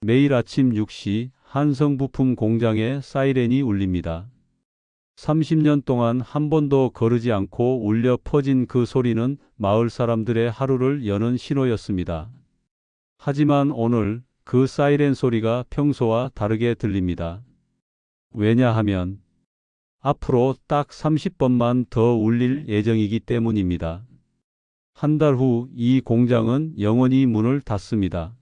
매일 아침 6시 한성부품 공장에 사이렌이 울립니다. 30년 동안 한 번도 거르지 않고 울려 퍼진 그 소리는 마을 사람들의 하루를 여는 신호였습니다. 하지만 오늘 그 사이렌 소리가 평소와 다르게 들립니다. 왜냐하면 앞으로 딱 30번만 더 울릴 예정이기 때문입니다. 한 달 후 이 공장은 영원히 문을 닫습니다.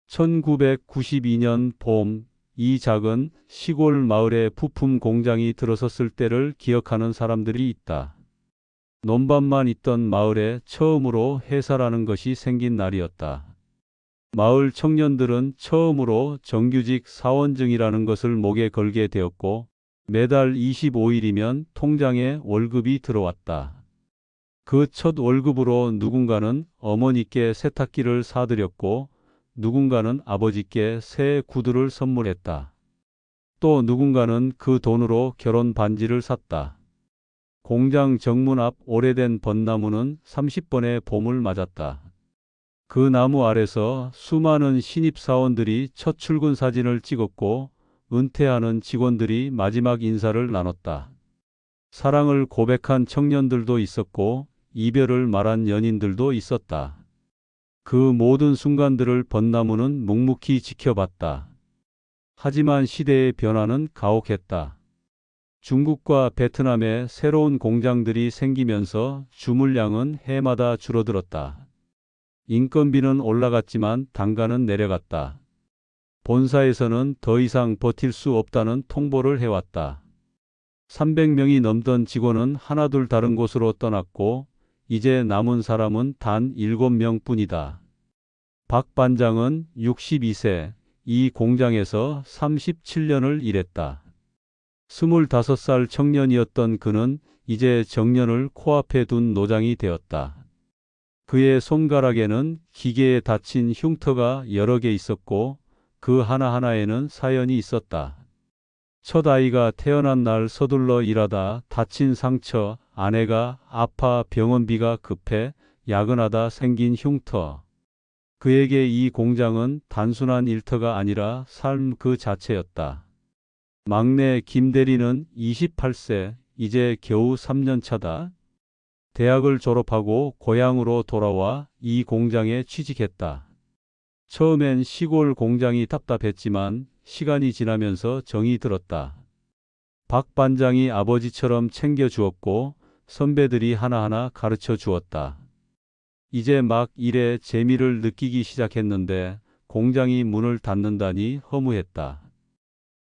1992년 봄, 이 작은 시골 마을에 부품 공장이 들어섰을 때를 기억하는 사람들이 있다. 논밭만 있던 마을에 처음으로 회사라는 것이 생긴 날이었다. 마을 청년들은 처음으로 정규직 사원증이라는 것을 목에 걸게 되었고, 매달 25일이면 통장에 월급이 들어왔다. 그 첫 월급으로 누군가는 어머니께 세탁기를 사드렸고, 누군가는 아버지께 새 구두를 선물했다. 또 누군가는 그 돈으로 결혼 반지를 샀다. 공장 정문 앞 오래된 벚나무는 30번의 봄을 맞았다. 그 나무 아래서 수많은 신입사원들이 첫 출근 사진을 찍었고, 은퇴하는 직원들이 마지막 인사를 나눴다. 사랑을 고백한 청년들도 있었고, 이별을 말한 연인들도 있었다. 그 모든 순간들을 벚나무는 묵묵히 지켜봤다. 하지만 시대의 변화는 가혹했다. 중국과 베트남에 새로운 공장들이 생기면서 주물량은 해마다 줄어들었다. 인건비는 올라갔지만 단가는 내려갔다. 본사에서는 더 이상 버틸 수 없다는 통보를 해왔다. 300명이 넘던 직원은 하나둘 다른 곳으로 떠났고, 이제 남은 사람은 단 7명 뿐이다. 박 반장은 62세, 이 공장에서 37년을 일했다. 25살 청년이었던 그는 이제 정년을 코앞에 둔 노장이 되었다. 그의 손가락에는 기계에 닫힌 흉터가 여러 개 있었고, 그 하나하나에는 사연이 있었다. 첫 아이가 태어난 날 서둘러 일하다 다친 상처, 아내가 아파 병원비가 급해 야근하다 생긴 흉터. 그에게 이 공장은 단순한 일터가 아니라 삶 그 자체였다. 막내 김대리는 28세, 이제 겨우 3년 차다. 대학을 졸업하고 고향으로 돌아와 이 공장에 취직했다. 처음엔 시골 공장이 답답했지만 시간이 지나면서 정이 들었다. 박 반장이 아버지처럼 챙겨주었고, 선배들이 하나하나 가르쳐 주었다. 이제 막 일의 재미를 느끼기 시작했는데 공장이 문을 닫는다니 허무했다.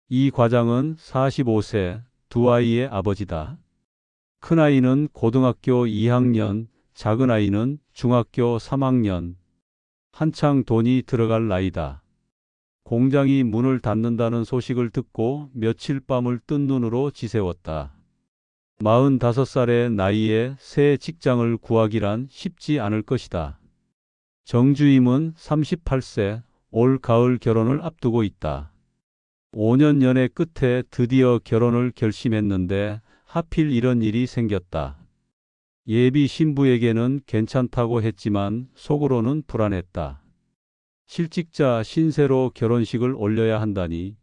이 과장은 45세, 두 아이의 아버지다. 큰아이는 고등학교 2학년, 작은아이는 중학교 3학년. 한창 돈이 들어갈 나이다. 공장이 문을 닫는다는 소식을 듣고 며칠 밤을 뜬 눈으로 지새웠다. 45살의 나이에 새 직장을 구하기란 쉽지 않을 것이다. 정주임은 38세, 올 가을 결혼을 앞두고 있다. 5년 연애 끝에 드디어 결혼을 결심했는데 하필 이런 일이 생겼다. 예비 신부에게는 괜찮다고 했지만 속으로는 불안했다. 실직자 신세로 결혼식을 올려야 한다니.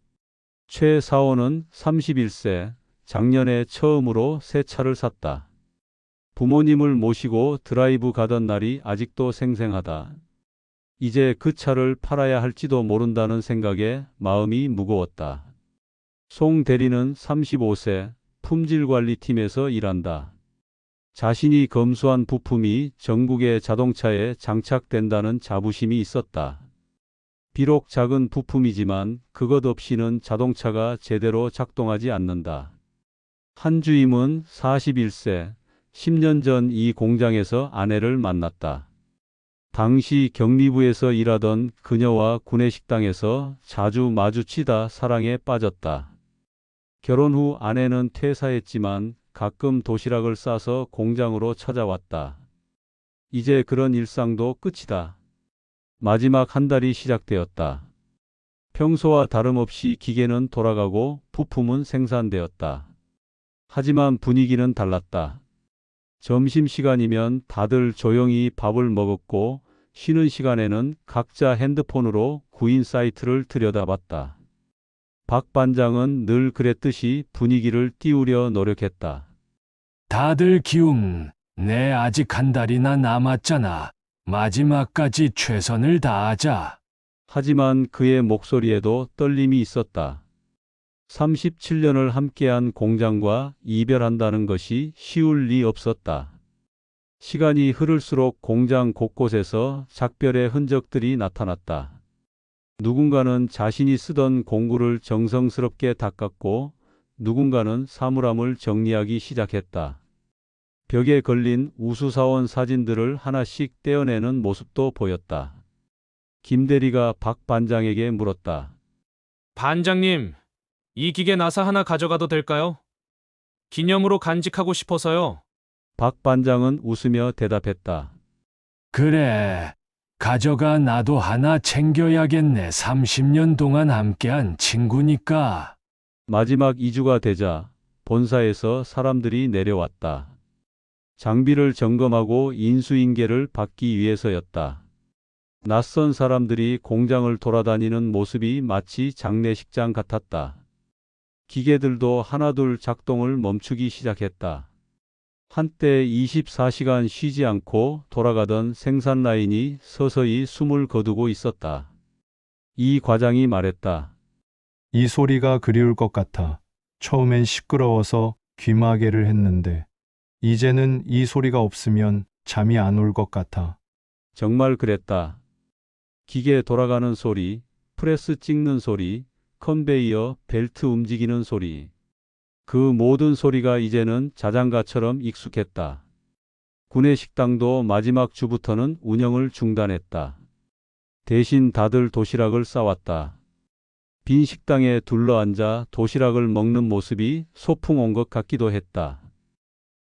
최 사원은 31세, 작년에 처음으로 새 차를 샀다. 부모님을 모시고 드라이브 가던 날이 아직도 생생하다. 이제 그 차를 팔아야 할지도 모른다는 생각에 마음이 무거웠다. 송 대리는 35세, 품질관리팀에서 일한다. 자신이 검수한 부품이 전국의 자동차에 장착된다는 자부심이 있었다. 비록 작은 부품이지만 그것 없이는 자동차가 제대로 작동하지 않는다. 한주임은 41세, 10년 전 이 공장에서 아내를 만났다. 당시 격리부에서 일하던 그녀와 구내식당에서 자주 마주치다 사랑에 빠졌다. 결혼 후 아내는 퇴사했지만 가끔 도시락을 싸서 공장으로 찾아왔다. 이제 그런 일상도 끝이다. 마지막 한 달이 시작되었다. 평소와 다름없이 기계는 돌아가고 부품은 생산되었다. 하지만 분위기는 달랐다. 점심시간이면 다들 조용히 밥을 먹었고, 쉬는 시간에는 각자 핸드폰으로 구인 사이트를 들여다봤다. 박 반장은 늘 그랬듯이 분위기를 띄우려 노력했다. 다들 기웅, 내 아직 한 달이나 남았잖아. 마지막까지 최선을 다하자. 하지만 그의 목소리에도 떨림이 있었다. 37년을 함께한 공장과 이별한다는 것이 쉬울 리 없었다. 시간이 흐를수록 공장 곳곳에서 작별의 흔적들이 나타났다. 누군가는 자신이 쓰던 공구를 정성스럽게 닦았고 누군가는 사물함을 정리하기 시작했다. 벽에 걸린 우수사원 사진들을 하나씩 떼어내는 모습도 보였다. 김 대리가 박 반장에게 물었다. 반장님, 이 기계 나사 하나 가져가도 될까요? 기념으로 간직하고 싶어서요. 박 반장은 웃으며 대답했다. 그래, 가져가. 나도 하나 챙겨야겠네. 30년 동안 함께한 친구니까. 마지막 2주가 되자 본사에서 사람들이 내려왔다. 장비를 점검하고 인수인계를 받기 위해서였다. 낯선 사람들이 공장을 돌아다니는 모습이 마치 장례식장 같았다. 기계들도 하나둘 작동을 멈추기 시작했다. 한때 24시간 쉬지 않고 돌아가던 생산 라인이 서서히 숨을 거두고 있었다. 이 과장이 말했다. 이 소리가 그리울 것 같아. 처음엔 시끄러워서 귀마개를 했는데 이제는 이 소리가 없으면 잠이 안 올 것 같아. 정말 그랬다. 기계 돌아가는 소리, 프레스 찍는 소리, 컨베이어 벨트 움직이는 소리. 그 모든 소리가 이제는 자장가처럼 익숙했다. 구내 식당도 마지막 주부터는 운영을 중단했다. 대신 다들 도시락을 싸왔다. 빈 식당에 둘러앉아 도시락을 먹는 모습이 소풍 온 것 같기도 했다.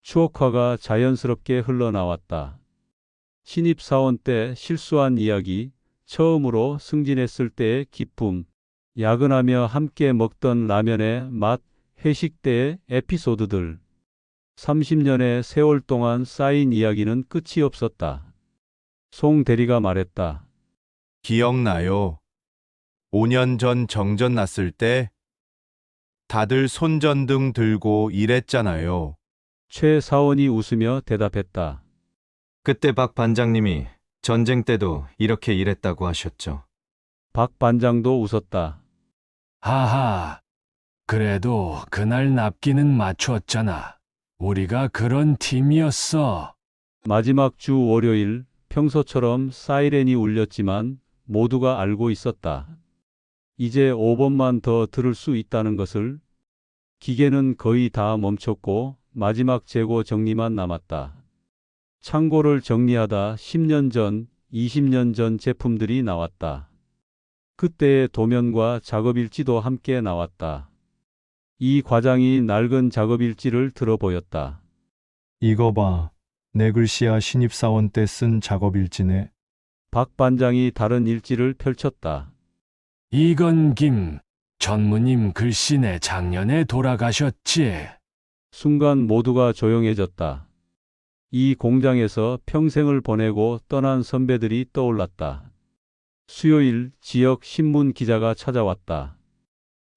추억화가 자연스럽게 흘러나왔다. 신입사원 때 실수한 이야기, 처음으로 승진했을 때의 기쁨, 야근하며 함께 먹던 라면의 맛, 회식 때의 에피소드들. 30년의 세월 동안 쌓인 이야기는 끝이 없었다. 송 대리가 말했다. 기억나요? 5년 전 정전 났을 때 다들 손전등 들고 일했잖아요. 최 사원이 웃으며 대답했다. 그때 박 반장님이 전쟁 때도 이렇게 일했다고 하셨죠. 박 반장도 웃었다. 하하, 그래도 그날 납기는 맞췄잖아. 우리가 그런 팀이었어. 마지막 주 월요일, 평소처럼 사이렌이 울렸지만 모두가 알고 있었다. 이제 5번만 더 들을 수 있다는 것을. 기계는 거의 다 멈췄고 마지막 재고 정리만 남았다. 창고를 정리하다 10년 전, 20년 전 제품들이 나왔다. 그때의 도면과 작업일지도 함께 나왔다. 이 과장이 낡은 작업일지를 들어 보였다. 이거 봐. 내 글씨야. 신입사원 때 쓴 작업일지네. 박 반장이 다른 일지를 펼쳤다. 이건 김 전무님 글씨네. 작년에 돌아가셨지. 순간 모두가 조용해졌다. 이 공장에서 평생을 보내고 떠난 선배들이 떠올랐다. 수요일 지역 신문 기자가 찾아왔다.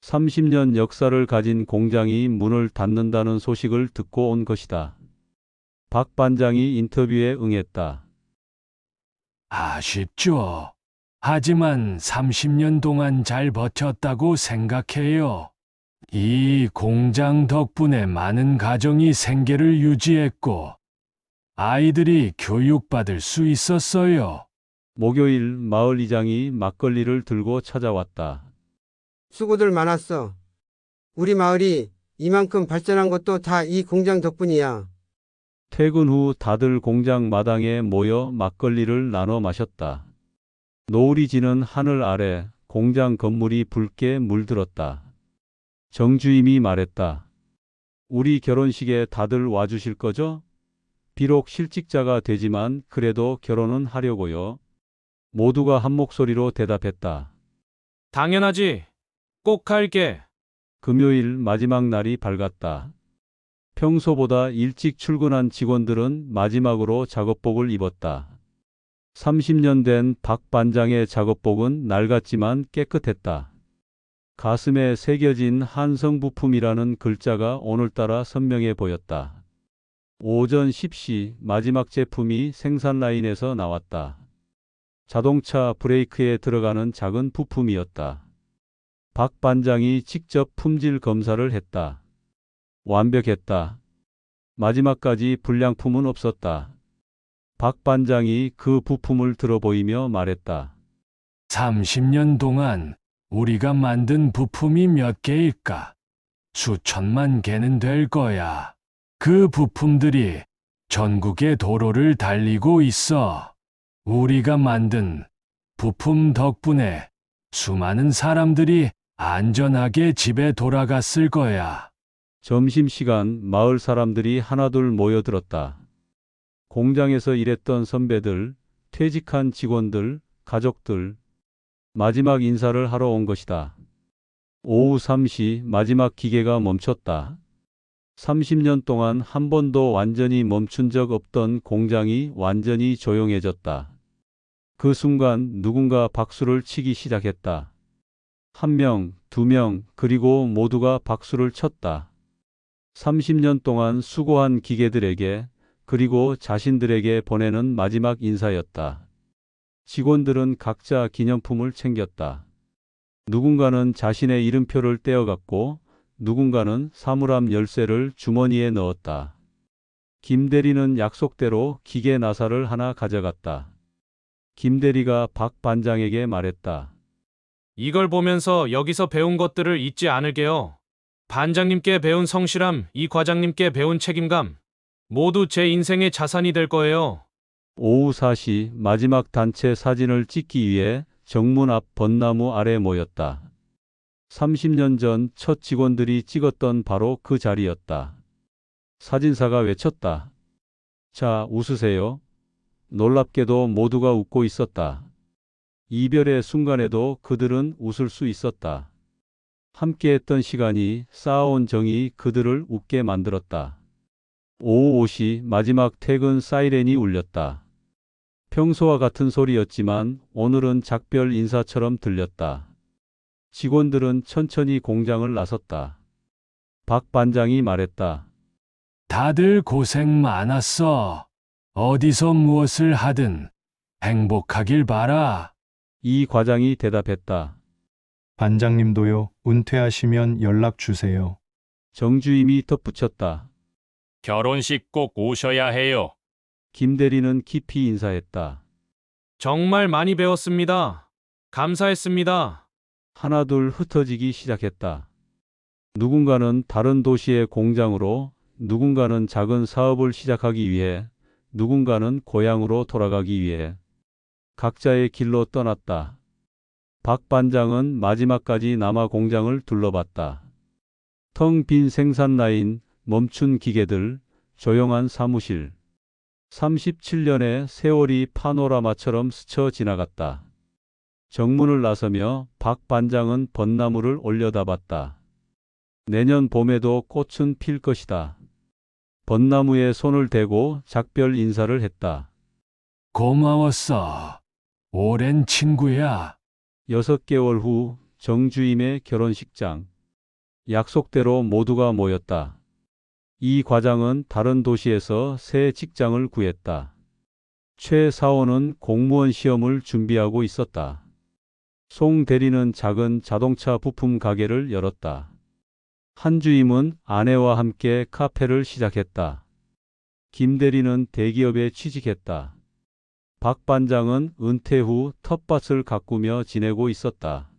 30년 역사를 가진 공장이 문을 닫는다는 소식을 듣고 온 것이다. 박 반장이 인터뷰에 응했다. 아쉽죠. 하지만 30년 동안 잘 버텼다고 생각해요. 이 공장 덕분에 많은 가정이 생계를 유지했고 아이들이 교육받을 수 있었어요. 목요일 마을 이장이 막걸리를 들고 찾아왔다. 수고들 많았어. 우리 마을이 이만큼 발전한 것도 다 이 공장 덕분이야. 퇴근 후 다들 공장 마당에 모여 막걸리를 나눠 마셨다. 노을이 지는 하늘 아래 공장 건물이 붉게 물들었다. 정주임이 말했다. 우리 결혼식에 다들 와주실 거죠? 비록 실직자가 되지만 그래도 결혼은 하려고요. 모두가 한 목소리로 대답했다. 당연하지. 꼭 할게. 금요일 마지막 날이 밝았다. 평소보다 일찍 출근한 직원들은 마지막으로 작업복을 입었다. 30년 된 박 반장의 작업복은 낡았지만 깨끗했다. 가슴에 새겨진 한성부품이라는 글자가 오늘따라 선명해 보였다. 오전 10시 마지막 제품이 생산 라인에서 나왔다. 자동차 브레이크에 들어가는 작은 부품이었다. 박 반장이 직접 품질 검사를 했다. 완벽했다. 마지막까지 불량품은 없었다. 박 반장이 그 부품을 들어 보이며 말했다. 30년 동안 우리가 만든 부품이 몇 개일까? 수천만 개는 될 거야. 그 부품들이 전국의 도로를 달리고 있어. 우리가 만든 부품 덕분에 수많은 사람들이 안전하게 집에 돌아갔을 거야. 점심시간 마을 사람들이 하나둘 모여들었다. 공장에서 일했던 선배들, 퇴직한 직원들, 가족들, 마지막 인사를 하러 온 것이다. 오후 3시 마지막 기계가 멈췄다. 30년 동안 한 번도 완전히 멈춘 적 없던 공장이 완전히 조용해졌다. 그 순간 누군가 박수를 치기 시작했다. 1명, 2명, 그리고 모두가 박수를 쳤다. 30년 동안 수고한 기계들에게 그리고 자신들에게 보내는 마지막 인사였다. 직원들은 각자 기념품을 챙겼다. 누군가는 자신의 이름표를 떼어갔고 누군가는 사물함 열쇠를 주머니에 넣었다. 김 대리는 약속대로 기계 나사를 하나 가져갔다. 김 대리가 박 반장에게 말했다. 이걸 보면서 여기서 배운 것들을 잊지 않을게요. 반장님께 배운 성실함, 이 과장님께 배운 책임감, 모두 제 인생의 자산이 될 거예요. 오후 4시 마지막 단체 사진을 찍기 위해 정문 앞 벚나무 아래 모였다. 30년 전 첫 직원들이 찍었던 바로 그 자리였다. 사진사가 외쳤다. 자, 웃으세요. 놀랍게도 모두가 웃고 있었다. 이별의 순간에도 그들은 웃을 수 있었다. 함께했던 시간이 쌓아온 정이 그들을 웃게 만들었다. 오후 5시 마지막 퇴근 사이렌이 울렸다. 평소와 같은 소리였지만 오늘은 작별 인사처럼 들렸다. 직원들은 천천히 공장을 나섰다. 박 반장이 말했다. 다들 고생 많았어. 어디서 무엇을 하든 행복하길 바라. 이 과장이 대답했다. 반장님도요, 은퇴하시면 연락 주세요. 정주임이 덧붙였다. 결혼식 꼭 오셔야 해요. 김 대리는 깊이 인사했다. 정말 많이 배웠습니다. 감사했습니다. 하나둘 흩어지기 시작했다. 누군가는 다른 도시의 공장으로, 누군가는 작은 사업을 시작하기 위해, 누군가는 고향으로 돌아가기 위해 각자의 길로 떠났다. 박 반장은 마지막까지 남아 공장을 둘러봤다. 텅 빈 생산 라인, 멈춘 기계들, 조용한 사무실. 37년의 세월이 파노라마처럼 스쳐 지나갔다. 정문을 나서며 박 반장은 벚나무를 올려다봤다. 내년 봄에도 꽃은 필 것이다. 벚나무에 손을 대고 작별 인사를 했다. 고마웠어. 오랜 친구야. 6개월 후 정주임의 결혼식장. 약속대로 모두가 모였다. 이 과장은 다른 도시에서 새 직장을 구했다. 최 사원은 공무원 시험을 준비하고 있었다. 송 대리는 작은 자동차 부품 가게를 열었다. 한 주임은 아내와 함께 카페를 시작했다. 김 대리는 대기업에 취직했다. 박 반장은 은퇴 후 텃밭을 가꾸며 지내고 있었다.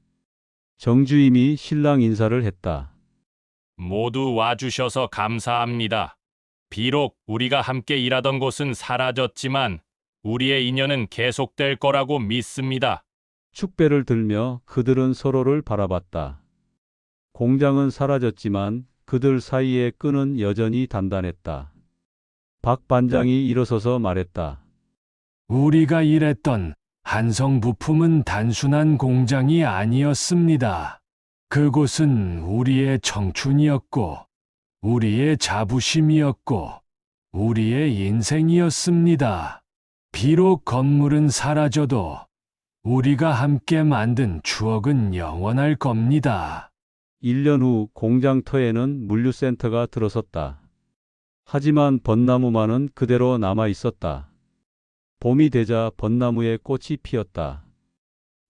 정주임이 신랑 인사를 했다. 모두 와주셔서 감사합니다. 비록 우리가 함께 일하던 곳은 사라졌지만 우리의 인연은 계속될 거라고 믿습니다. 축배를 들며 그들은 서로를 바라봤다. 공장은 사라졌지만 그들 사이의 끈은 여전히 단단했다. 박 반장이 일어서서 말했다. 우리가 일했던 한성부품은 단순한 공장이 아니었습니다. 그곳은 우리의 청춘이었고, 우리의 자부심이었고, 우리의 인생이었습니다. 비록 건물은 사라져도 우리가 함께 만든 추억은 영원할 겁니다. 1년 후 공장터에는 물류센터가 들어섰다. 하지만 벚나무만은 그대로 남아 있었다. 봄이 되자 벚나무에 꽃이 피었다.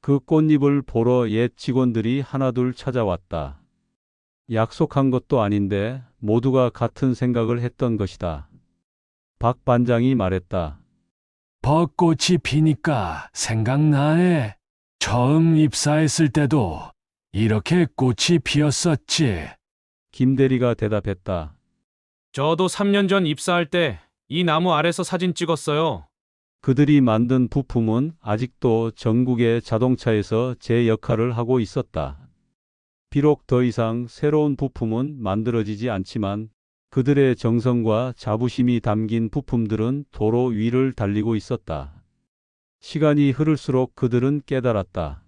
그 꽃잎을 보러 옛 직원들이 하나둘 찾아왔다. 약속한 것도 아닌데 모두가 같은 생각을 했던 것이다. 박 반장이 말했다. 벚꽃이 피니까 생각나네. 처음 입사했을 때도 이렇게 꽃이 피었었지. 김 대리가 대답했다. 저도 3년 전 입사할 때 이 나무 아래서 사진 찍었어요. 그들이 만든 부품은 아직도 전국의 자동차에서 제 역할을 하고 있었다. 비록 더 이상 새로운 부품은 만들어지지 않지만 그들의 정성과 자부심이 담긴 부품들은 도로 위를 달리고 있었다. 시간이 흐를수록 그들은 깨달았다.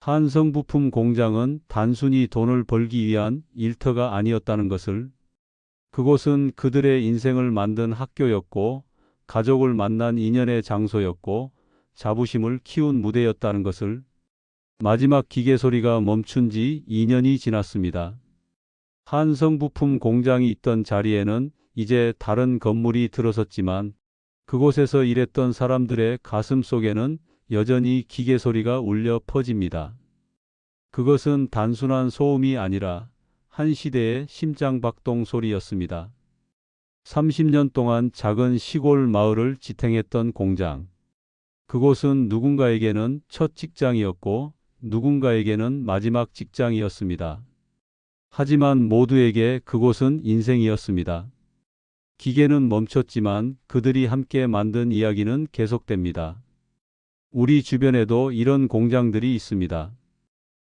한성부품 공장은 단순히 돈을 벌기 위한 일터가 아니었다는 것을, 그곳은 그들의 인생을 만든 학교였고, 가족을 만난 인연의 장소였고, 자부심을 키운 무대였다는 것을. 마지막 기계 소리가 멈춘 지 2년이 지났습니다. 한성부품 공장이 있던 자리에는 이제 다른 건물이 들어섰지만 그곳에서 일했던 사람들의 가슴 속에는 여전히 기계 소리가 울려 퍼집니다. 그것은 단순한 소음이 아니라 한 시대의 심장박동 소리였습니다. 30년 동안 작은 시골 마을을 지탱했던 공장. 그곳은 누군가에게는 첫 직장이었고 누군가에게는 마지막 직장이었습니다. 하지만 모두에게 그곳은 인생이었습니다. 기계는 멈췄지만 그들이 함께 만든 이야기는 계속됩니다. 우리 주변에도 이런 공장들이 있습니다.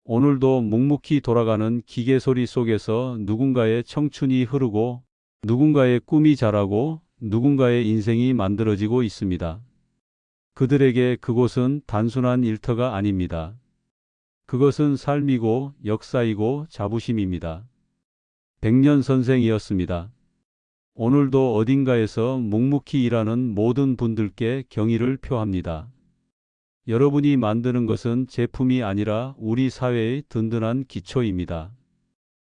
오늘도 묵묵히 돌아가는 기계 소리 속에서 누군가의 청춘이 흐르고 누군가의 꿈이 자라고 누군가의 인생이 만들어지고 있습니다. 그들에게 그곳은 단순한 일터가 아닙니다. 그것은 삶이고 역사이고 자부심입니다. 100년 선생이었습니다. 오늘도 어딘가에서 묵묵히 일하는 모든 분들께 경의를 표합니다. 여러분이 만드는 것은 제품이 아니라 우리 사회의 든든한 기초입니다.